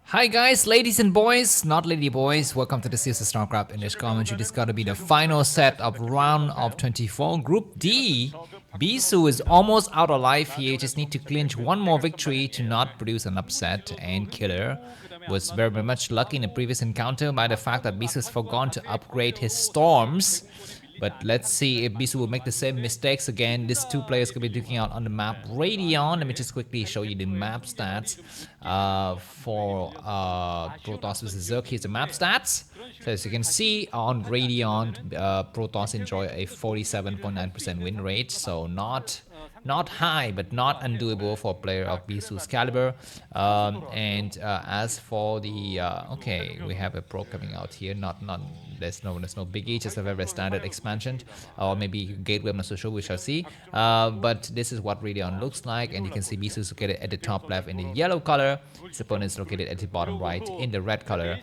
Hi guys, ladies and boys, not lady boys, welcome to the series of Starcraft English commentary. This got to be the final set of round of 24. Group D, Bisu is almost out of life here, just need to clinch one more victory to not produce an upset, and Killer was very much lucky in the previous encounter by the fact that Bisu has forgotten to upgrade his storms. But let's see if Bisu will make the same mistakes again. These two players could be duking out on the map Radeon. Let me just quickly show you the map stats for Protoss vs Zerg. Here's the map stats. So as you can see on Radeon, Protoss enjoy a 47.9% win rate. So not high, but not undoable for a player of Bisu's caliber. As for the okay, we have a pro coming out here. There's no biggie, just a very standard expansion, or maybe gateway. I'm not so sure. We shall see. But this is what Radeon looks like, and you can see Bisu is located at the top left in the yellow color. His opponent is located at the bottom right in the red color.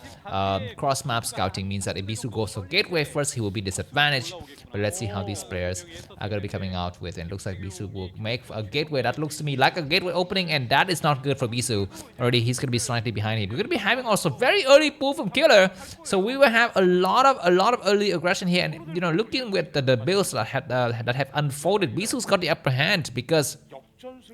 Cross map scouting means that if Bisu goes for gateway first, he will be disadvantaged. But let's see how these players are going to be coming out with. And it looks like Bisu will make a gateway. That looks to me like a gateway opening, and that is not good for Bisu. Already, he's going to be slightly behind him. We're going to be having also very early pull from Killer, so we will have a lot of early aggression here. And looking with the builds that have unfolded, Bisu's got the upper hand because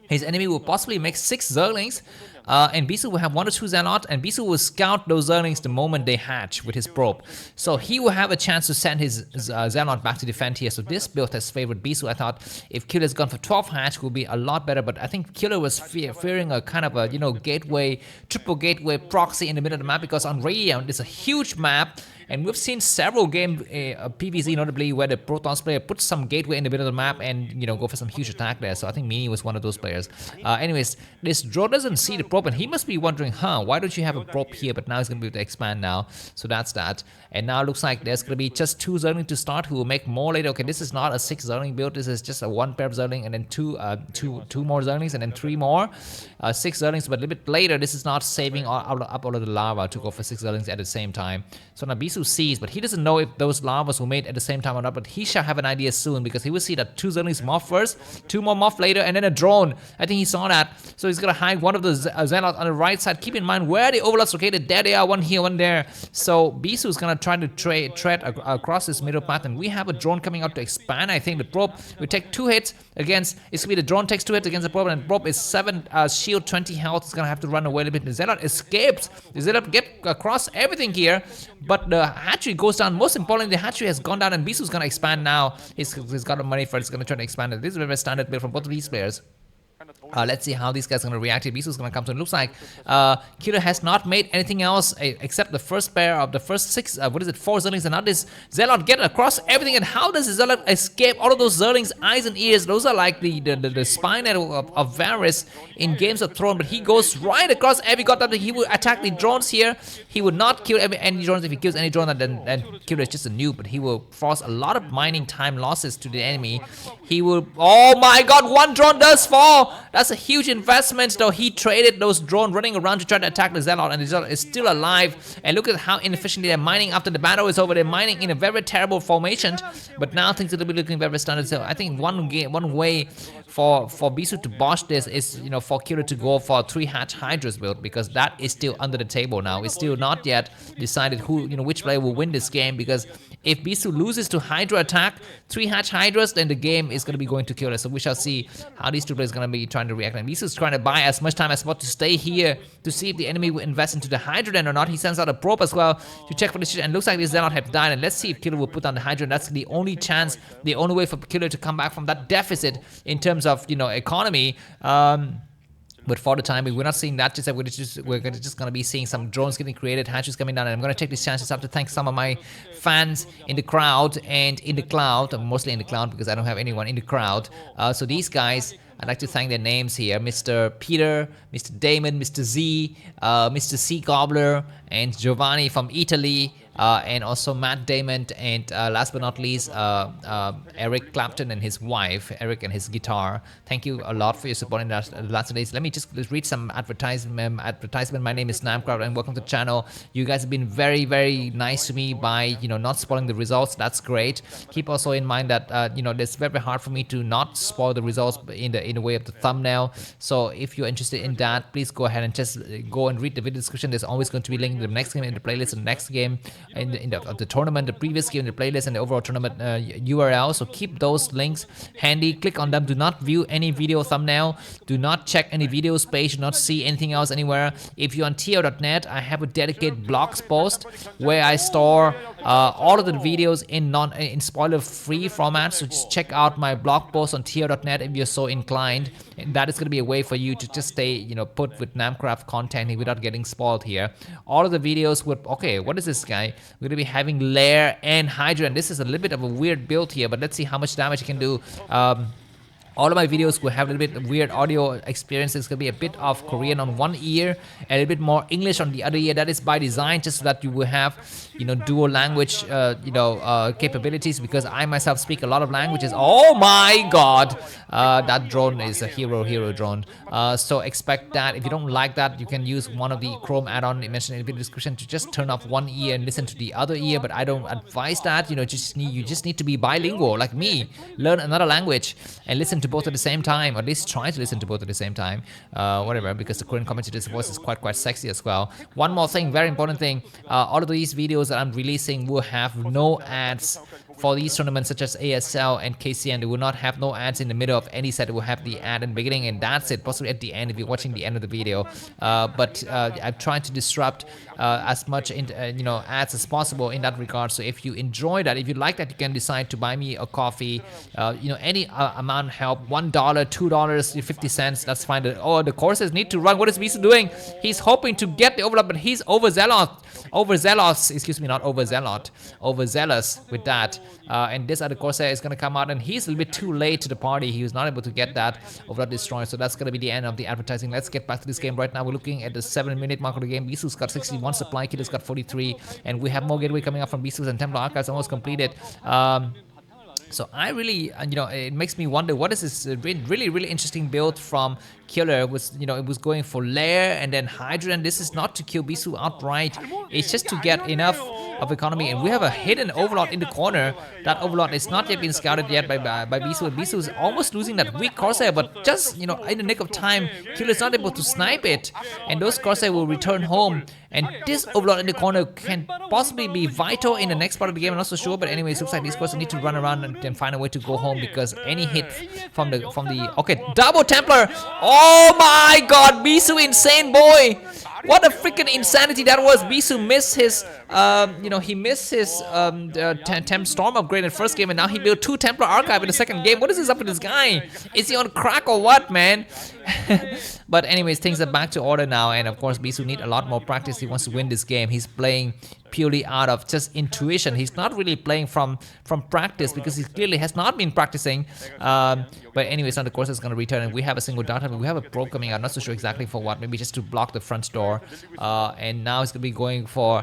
his enemy will possibly make 6 Zerglings, and Bisu will have 1 or 2 Zealot, and Bisu will scout those Zerglings the moment they hatch with his probe. So he will have a chance to send his Zealot back to defend here. So this build has favored Bisu. I thought if Killer's gone for 12 hatch, will be a lot better, but I think Killer was fearing a kind of a gateway, triple gateway proxy in the middle of the map, because on Radeon it's a huge map. And we've seen several game PvZ, notably where the Protoss player puts some gateway in the middle of the map and go for some huge attack there. So I think Mini was one of those players. Anyways, this draw doesn't see the probe, and he must be wondering, why don't you have a probe here? But now he's gonna be able to expand now. So that's that. And now it looks like there's gonna be just 2 Zerglings to start, who will make more later. Okay, this is not a 6 Zergling build. This is just a 1 pair of Zergling, and then two more Zerglings, and then 3 more. 6 Zerglings, but a little bit later. This is not saving up all of the lava to go for 6 Zerglings at the same time. So now Bisu sees, but he doesn't know if those lavas were made at the same time or not, but he shall have an idea soon, because he will see that 2 Zerglings morph first, 2 more morph later, and then a drone. I think he saw that, so he's gonna hide one of the Zealots on the right side. Keep in mind where the overlords located. There they are, one here, one there. So Bisu is gonna try to tread across this middle path, and we have a drone coming out to expand. I think the probe will take 2 hits against, it's gonna be the drone takes 2 hits against the probe, and the probe is 7 shield, 20 health. It's gonna have to run away a little bit. The Zealot escapes. The Zealot get across everything here, but the hatchery goes down. Most importantly, the hatchery has gone down, and Bisu's gonna expand now. He's got the money for it. He's gonna try to expand it. This is a very standard build from both of these players. Let's see how these guys are going to react. Bisu's going to come to it. Looks like Killer has not made anything else except the first pair of the first 6, 4 Zerglings, and now this Zealot get across everything. And how does the Zealot escape all of those Zerglings' eyes and ears? Those are like the spine of Varys in Games of Thrones, but he goes right across every god. He will attack the drones here. He would not kill any drones. If he kills any drone, then Killer is just a noob, but he will force a lot of mining time losses to the enemy. He will, oh my god, 1 drone does fall. That's a huge investment, though. He traded those drones running around to try to attack the Zealot, and the Zealot is still alive. And look at how inefficiently they're mining after the battle is over. They're mining in a very terrible formation, but now things are looking very standard. So I think one way for Bisu to botch this is, for Killer to go for 3 hatch Hydras build, because that is still under the table now. It's still not yet decided who, which player will win this game, because if Bisu loses to Hydra attack, 3 hatch Hydras, then the game is going to be going to Killer. So we shall see how these two players are going to be trying to react. And Bisu is trying to buy as much time as possible to stay here to see if the enemy will invest into the Hydra then or not. He sends out a probe as well to check for the shit, and looks like this Zealot have died. And let's see if Killer will put down the Hydra. That's the only chance, the only way for Killer to come back from that deficit in terms of economy. But for the time being, we're not seeing that. We're just going to be seeing some drones getting created, hatches coming down. And I'm going to take this chance to thank some of my fans in the crowd and in the cloud. Mostly in the cloud, because I don't have anyone in the crowd. So these guys, I'd like to thank their names here: Mr. Peter, Mr. Damon, Mr. Z, Mr. C. Gobbler, and Giovanni from Italy. And also Matt Damon, and last but not least, Eric Clapton and his wife, Eric and his guitar. Thank you a lot for your support in the last days. Let me just read some advertisement. My name is Namcraft, and welcome to the channel. You guys have been very, very nice to me by not spoiling the results. That's great. Keep also in mind that it's very hard for me to not spoil the results in in the way of the thumbnail. So if you're interested in that, please go ahead and just go and read the video description. There's always going to be linked to the next game in the playlist, and the next game in the tournament, the previous game in the playlist, and the overall tournament URL. So keep those links handy. Click on them. Do not view any video thumbnail. Do not check any videos page. Do not see anything else anywhere. If you're on TO.net, I have a dedicated blogs post where I store all of the videos in spoiler-free format. So just check out my blog post on TO.net if you're so inclined. And that is going to be a way for you to just stay, put with Namcraft content without getting spoiled here. All of the videos would, okay, what is this guy? We're going to be having Lair and Hydra, and this is a little bit of a weird build here, but let's see how much damage it can do. All of my videos will have a little bit of weird audio experience. It's going to be a bit of Korean on one ear and a little bit more English on the other ear. That is by design, just so that you will have, dual language, capabilities, because I myself speak a lot of languages. Oh my God, that drone is a hero drone. So expect that. If you don't like that, you can use one of the Chrome add-on mentioned in the video description to just turn off one ear and listen to the other ear. But I don't advise that. You just need to be bilingual like me. Learn another language and listen to both at the same time, or at least try to listen to both at the same time, whatever, because the Korean commentator's voice is quite sexy as well. One more thing, very important thing, all of these videos that I'm releasing will have no ads for these tournaments such as ASL and KCN. They will not have no ads in the middle of any set. It will have the ad in the beginning, and that's it, possibly at the end if you're watching the end of the video. But I'm trying to disrupt as much ads as possible in that regard. So if you enjoy that, if you like that, you can decide to buy me a coffee, any amount help, $1, $2, 50 cents, that's fine. The courses need to run. What is Bisu doing? He's hoping to get the overlap, but he's overzealous, excuse me, not overzealot, overzealous with that. And this other Corsair is going to come out, and he's a little bit too late to the party. He was not able to get that overlap destroyed. So that's going to be the end of the advertising. Let's get back to this game right now. We're looking at the 7-minute mark of the game. Bisu's got 61 supply, Killer's got 43, and we have more gateway coming up from Bisu's, and Templar Archives almost completed. So I really, it makes me wonder, what is this really interesting build from Killer? It was, it was going for Lair and then Hydra, and this is not to kill Bisu outright. It's just to get enough of economy, and we have a hidden Overlord in the corner. That Overlord is not yet been scouted yet by Bisu. Bisu is almost losing that weak Corsair, but just, in the nick of time, Killer is not able to snipe it, and those Corsair will return home. And this Overlord in the corner can possibly be vital in the next part of the game. I'm not so sure, but anyways, looks like these Corsair need to run around and find a way to go home, because any hit from the okay, double Templar. Oh my God, Bisu, insane boy! What a freaking insanity that was. Bisu missed his, he missed his Temp Storm upgrade in the first game, and now he built 2 Templar Archive in the second game. What is this up with this guy? Is he on crack or what, man? But anyways, things are back to order now, and of course, Bisu need a lot more practice. He wants to win this game. He's playing purely out of just intuition. He's not really playing from practice, because he clearly has not been practicing. But anyways, now the course is going to return, and we have a single data. We have a probe coming out. Not so sure exactly for what. Maybe just to block the front door. And now he's going to be going for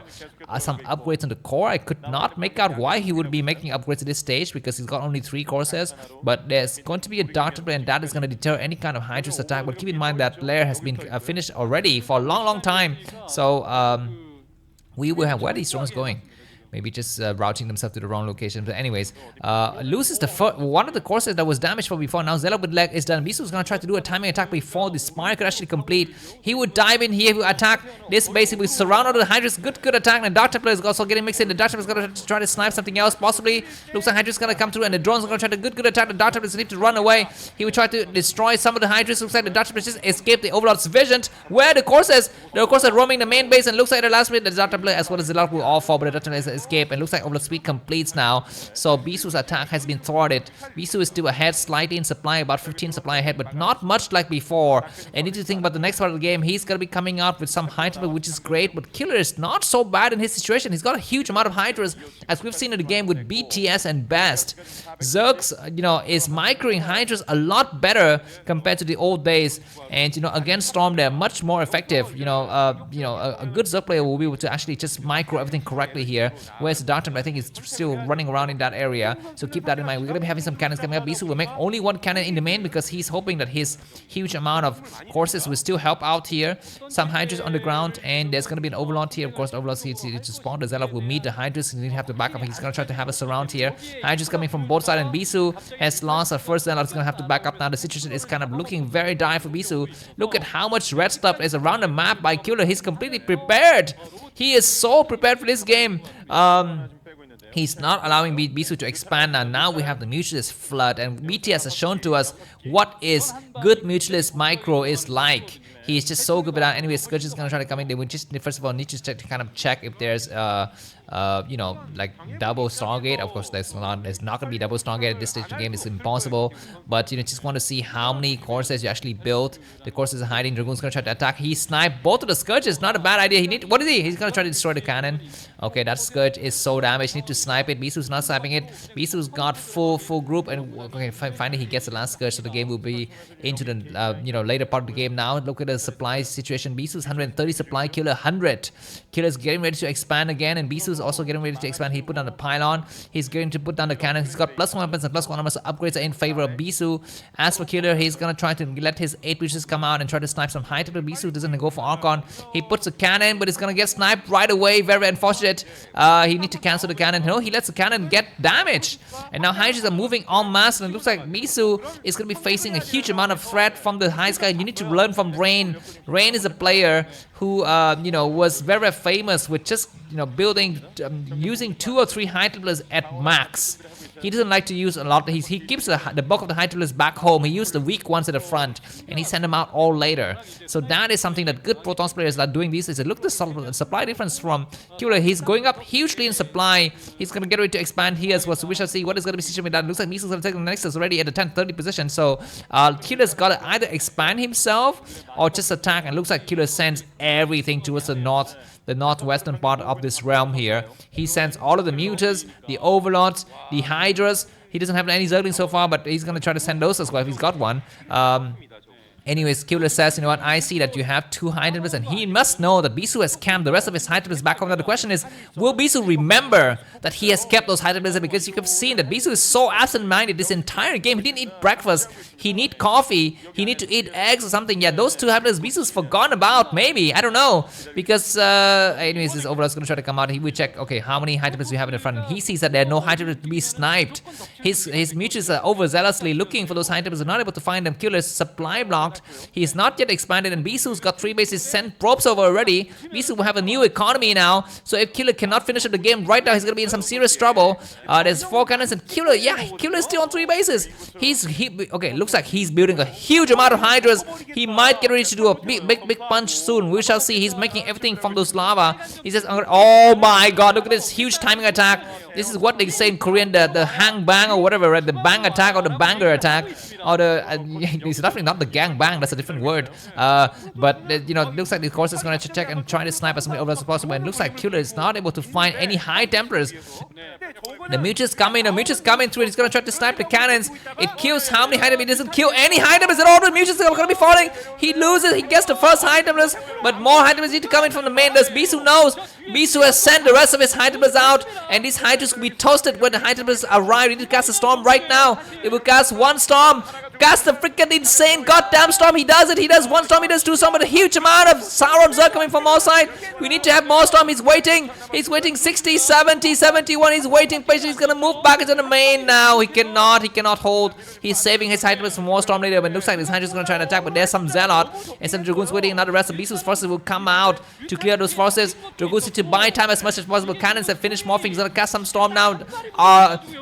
some upgrades on the core. I could not make out why he would be making upgrades at this stage, because he's got only 3 Corsairs. But there's going to be a Dark Templar, and that is going to deter any kind of Hydra's attack. But keep in mind that Lair has been finished already for a long time. So we will have, where are these drones going? Maybe just routing themselves to the wrong location. But anyways, loses the one of the Corsairs that was damaged from before. Now Zelle with leg is done. Bisu is going to try to do a timing attack before the Spire could actually complete. He would dive in here, he would attack this base. He would surround all the Hydras. Good attack. And Dark Templar is also getting mixed in. The Dark Templar is going to try to snipe something else. Possibly looks like Hydras is going to come through, and the drones are going to try to good attack. The Dark Templar is going to run away. He would try to destroy some of the Hydras. Looks like the Dark Templar just escaped the Overlord's vision. Where the Corsairs roaming the main base, and looks like the last minute the Dark Templar as well as the Zelle will all fall, but the Dark Templar escape, and looks like Overlord speed completes now. So Bisu's attack has been thwarted. Bisu is still ahead slightly in supply, about 15 supply ahead, but not much like before. And need to think about the next part of the game. He's going to be coming out with some Hydra, which is great, but Killer is not so bad in his situation. He's got a huge amount of Hydras, as we've seen in the game with BTS and Best. Zerg's, is microing Hydras a lot better compared to the old days. And, against Storm, they're much more effective. A good Zerg player will be able to actually just micro everything correctly here. Where's the Darton? I think he's still running around in that area. So keep that in mind. We're going to be having some cannons coming up. Bisu will make only one cannon in the main because he's hoping that his huge amount of horses will still help out here. Some Hydras on the ground, and there's going to be an Overlord here. Of course, the Overlord needs to spawn. The Zelle will meet the Hydras. He needs to have the backup. He's going to try to have a surround here. Hydras coming from both sides, and Bisu has lost our first Zelle. It's going to have to back up now. The situation is kind of looking very dire for Bisu. Look at how much red stuff is around the map by Killer. He's completely prepared. He is so prepared for this game. He's not allowing Bisu to expand now we have the mutualist flood, and BTS has shown to us what is good mutualist micro is like. He's just so good with that. Anyway, Scourge is gonna try to come in. They would just first of all need to kind of check if there's you know, like double Stargate. Of course, there's not gonna be double Stargate at this stage of the game. It's impossible. But you know, just want to see how many courses you actually built. The courses are hiding. Dragoon's gonna try to attack. He sniped both of the Scourges. Not a bad idea. What is he? He's gonna try to destroy the cannon. Okay, that Scourge is so damaged. Need to snipe it. Bisu's not sniping it. Bisu's got full group, and okay, finally he gets the last Scourge. So the game will be into the you know, later part of the game now. Look at the supply situation. Bisu's 130 supply. Killer 100. Killer's getting ready to expand again, and Bisu's also getting ready to expand. He put down the pylon. He's going to put down the cannon. He's got +1 weapons and +1 armor, so upgrades are in favor of Bisu. As for Killer, he's gonna try to let his 8 breaches come out and try to snipe some high tempo. Bisu doesn't go for Archon. He puts a cannon, but he's gonna get sniped right away. Very unfortunate. He needs to cancel the cannon. No, he lets the cannon get damaged. And now Hydras are moving en masse, and it looks like Bisu is gonna be facing a huge amount of threat from the high sky. You need to learn from Rain. Rain is a player who you know, was very famous with just, you know, building using 2 or 3 high templars at max. He doesn't like to use a lot. He keeps the bulk of the high templars back home. He used the weak ones at the front, and he sent them out all later. So that is something that good Protoss players are doing these days. Look at the supply difference from Killer. He's going up hugely in supply. He's going to get ready to expand here as well. So we shall see what is going to be situation with that. Looks like Bisu's going to take the Nexus already at the 10-30 position. So Killer's got to either expand himself or just attack. And looks like Killer sends everything towards the northwestern part of this realm here. He sends all of the Mutas, the Overlords, the Hydras. He doesn't have any Zerglings so far, but he's gonna try to send those as well if he's got one. Anyways, Killer says, you know what, I see that you have 2 high templars, and he must know that Bisu has camped the rest of his high templars back home. Now the question is, will Bisu remember that he has kept those high templars? Because you have seen that Bisu is so absent-minded this entire game. He didn't eat breakfast, he need coffee, he need to eat eggs or something. Yeah, those 2 high templars Bisu's forgotten about, maybe, I don't know. Because, anyways, this Overlord's gonna try to come out. He will check, okay, how many high templars do you have in the front? And he sees that there are no high templars to be sniped. His mutuals are overzealously looking for those high templars, are not able to find them. Killer's supply blocked. He is not yet expanded, and Bisu's got 3 bases, sent probes over already. Bisu will have a new economy now, so if Killer cannot finish up the game right now, he's gonna be in some serious trouble. There's 4 cannons, and Killer, yeah, Killer is still on 3 bases. Okay, looks like he's building a huge amount of Hydras. He might get ready to do a big punch soon. We shall see. He's making everything from those lava. He says, oh my god, look at this huge timing attack. This is what they say in Korean, the hang bang or whatever, right? The bang attack or the banger attack, or the it's definitely not the gang bang. That's a different word. But you know, it looks like the course is going to check and try to snipe as many overlaps as possible. And it looks like Killer is not able to find any high templars. The Mutu's coming. The Mutu's coming through. He's going to try to snipe the cannons. It kills how many high templars? He doesn't kill any high templars at all. The Mutu's are going to be falling. He loses. He gets the first high templars, but more high templars need to come in from the main. Does Bisu knows? Bisu has sent the rest of his high templars out, and these high templars will be toasted when the high templars arrive. We need to cast a storm right now. It will cast 1 storm. Cast the freaking insane goddamn storm. He does it. He does 1 storm. He does 2 storm. But a huge amount of Sauron Zerg coming from our side. We need to have more storm. He's waiting. He's waiting 60, 70, 71. He's waiting patiently. He's gonna move back into the main now. He cannot. He cannot hold. He's saving his high templars for more storm later. But it looks like this Hunter's gonna try to attack. But there's some Zealot and some Dragoons waiting. Another rest of Bisu's forces will come out to clear those forces. Dragoons need to buy time as much as possible. Cannons have finished morphing. He's gonna cast some storm now.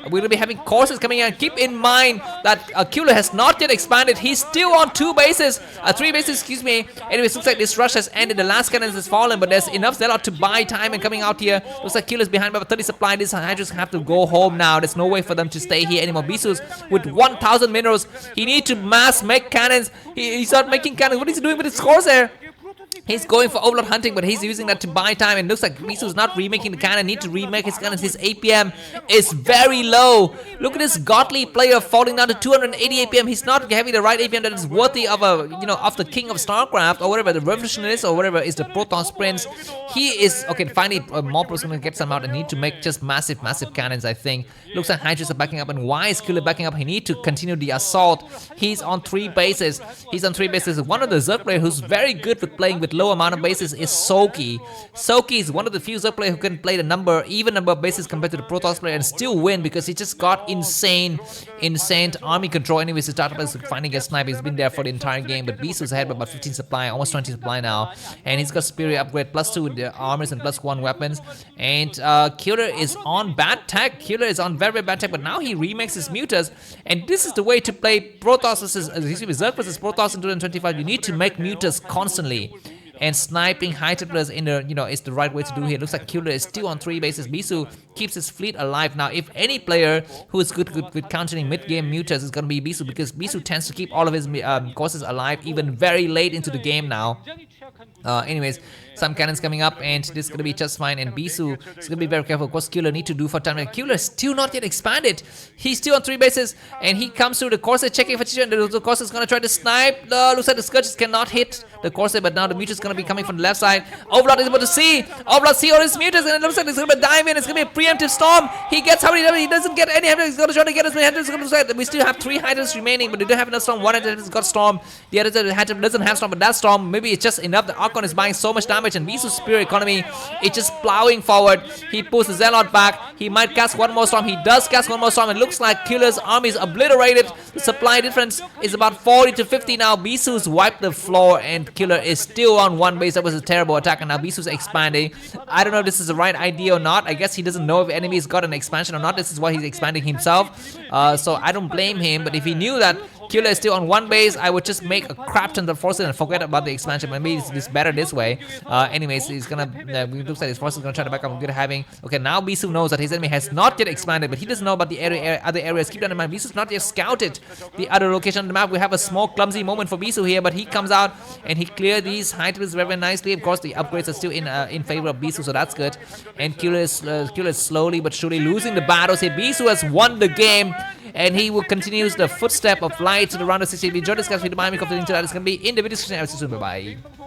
We're gonna be having courses coming in. Keep in mind that Killer has not yet expanded. He's still on 2 bases, 3 bases, excuse me. Anyways, looks like this rush has ended. The last cannon has fallen, but there's enough Zealot to buy time and coming out here. Looks like Killer's behind by 30 supply. These Hydras have to go home now. There's no way for them to stay here anymore. Bisu's with 1,000 minerals. He needs to mass make cannons. He's not making cannons. What is he doing with his Corsair? He's going for overload hunting, but he's using that to buy time. And looks like Bisu's not remaking the cannon. Need to remake his cannon. His APM is very low. Look at this godly player falling down to 280 APM. He's not having the right APM that is worthy of a of the king of Starcraft or whatever, the revolutionist or whatever is the Protoss prince. He is okay. Finally, more pros gonna get some out and need to make just massive cannons. I think. Looks like Hydras are backing up, and why is Killer backing up? He need to continue the assault. He's on 3 bases. One of the Zerg players who's very good with playing with low amount of bases is Soki. Soki is one of the few Zerg players who can play the even number of bases compared to the Protoss player and still win because he just got insane army control. Anyways, his starter is finding a sniper. He's been there for the entire game, but Bisu's ahead by about 15 supply, almost 20 supply now, and he's got superior upgrade, +2 with the armors and +1 weapons. And Killer is on bad tech. Killer is on very bad tech, but now he remakes his mutas, and this is the way to play Protoss versus Zerg versus Protoss in 2025. You need to make mutas constantly. And sniping high tipplers in the is the right way to do here. Looks like Killer is still on 3 bases. Bisu keeps his fleet alive. Now, if any player who is good with countering mid-game mutas is gonna be Bisu, because Bisu tends to keep all of his courses alive even very late into the game now. Anyways, some cannons coming up, and this is gonna be just fine. And Bisu is gonna be very careful. Of course, Killer need to do for time. Killer is still not yet expanded. He's still on 3 bases, and he comes through the Corsair checking for Chicha, and the Corsair is gonna try to snipe. Looks like the Scourges cannot hit the Corsair, but now the Mutas is gonna be coming from the left side. Overlord is able to see. Overlord see all his Mutas, and it looks like it's gonna dive in. It's gonna be a preemptive storm. He gets how many damage? He doesn't get any damage. He's gonna try to get as many Hydras. We still have 3 Hydras remaining, but we don't have enough storm. One Hydra has got storm. The other Hydra doesn't have storm, but that storm maybe it's just enough. The Archon is buying so much damage, and Bisu's superior economy is just plowing forward. He pulls the Zealot back. He might cast one more storm. He does cast one more storm. It looks like Killer's army is obliterated. The supply difference is about 40 to 50 now. Bisu's wiped the floor, and Killer is still on 1 base. That was a terrible attack, and now Bisu's expanding. I don't know if this is the right idea or not. I guess he doesn't know if enemies got an expansion or not. This is why he's expanding himself. So I don't blame him. But if he knew that Killer is still on 1 base, I would just make a crap ton of forces and forget about the expansion. Maybe it's better this way. Anyways, he's gonna looks like his forces gonna try to back up. Good having. Okay, now Bisu knows that his enemy has not yet expanded, but he doesn't know about the other areas. Keep that in mind. Bisu's not yet scouted the other location on the map. We have a small clumsy moment for Bisu here, but he comes out and he cleared these Hydras very nicely. Of course, the upgrades are still in favor of Bisu, so that's good. And Killer is slowly but surely losing the battles here. Bisu has won the game, and he will continue the footstep of light to the round of 60. If you enjoyed this, guys, video, buy me, comment, link to that. It's gonna be in the video description. I'll see you soon. Bye bye.